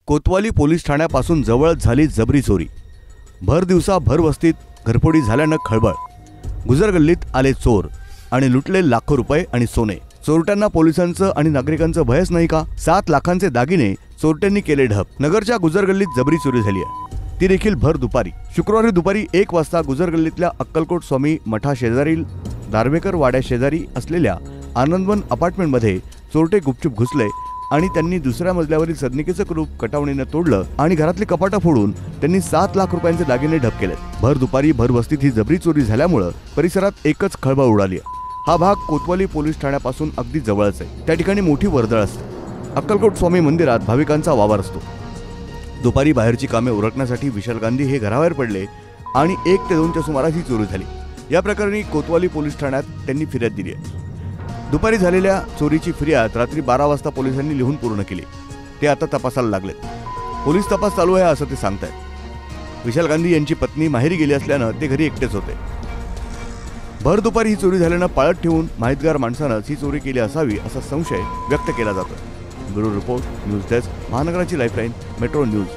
कोतवाली police ठाण्यापासून जवळच झाली जबरी चोरी। भर दिवसा भर वस्तीत घरफोडी झाल्यानं खळबळ। गुजरगल्लीत आले चोर आणि लुटले लाखो रुपये आणि सोने। चोरट्यांना पोलिसांचं आणि नागरिकांचं भयच नाही का? 7 लाखांचे दागिने चोरट्यांनी केले ढप। नगरच्या गुजरगल्लीत जबरी चोरी झाली आहे, ती देखील भर दुपारी। शुक्रवारी दुपारी 1 वाजता गुजरगल्लीतल्या अक्कलकोट स्वामी मठा शेजारील दारवेकर वाड्या शेजारी असलेल्या आनंदवन अपार्टमेंटमध्ये चोरटे गुपचूप घुसले आणि त्यांनी दुसऱ्या मजल्यावरील सदनिकेचं कुलूप कटावणीने तोडलं आणि घरातली कपाटं फोडून त्यांनी 7 लाख रुपयांचे दागिने ढप केले। भर दुपारी भर वस्तीत ही जबरी चोरी झाल्यामुळे परिसरात एकच खळबळ उडाली आहे। हा भाग कोतवाली पोलीस ठाण्यापासून अगदी जवळच आहे। त्या ठिकाणी मोठी वर्दळ असते। अक्कलकोट स्वामी मंदिरात भाविकांचा वावर असतो। दुपारी बाहेरची कामे उरकण्यासाठी विशाल गांधी हे घराबाहेर पडले आणि 1 ते 2च्या सुमारास ही चोरी झाली। या प्रकरणी कोतवाली पोलीस ठाण्यात त्यांनी फिर्याद दिली आहे। दुपारी झालेल्या चोरीची फिर्याद रात्री 12 वाजता पोलिसांनी लिहून पूर्ण केली। ते आता तपासाला लागलेत। पोलीस तपास चालू आहे असं ते सांगतायत। विशाल गांधी यांची पत्नी माहेरी गेली असल्यानं ते घरी एकटेच होते। भर दुपारी ही चोरी झाल्यानं पाळत ठेवून माहितगार माणसानंच ही चोरी केली असावी असा संशय व्यक्त केला जातोय। ब्युरो रिपोर्ट, न्यूज डेस्क, महानगराची लाईफलाईन, मेट्रो न्यूज।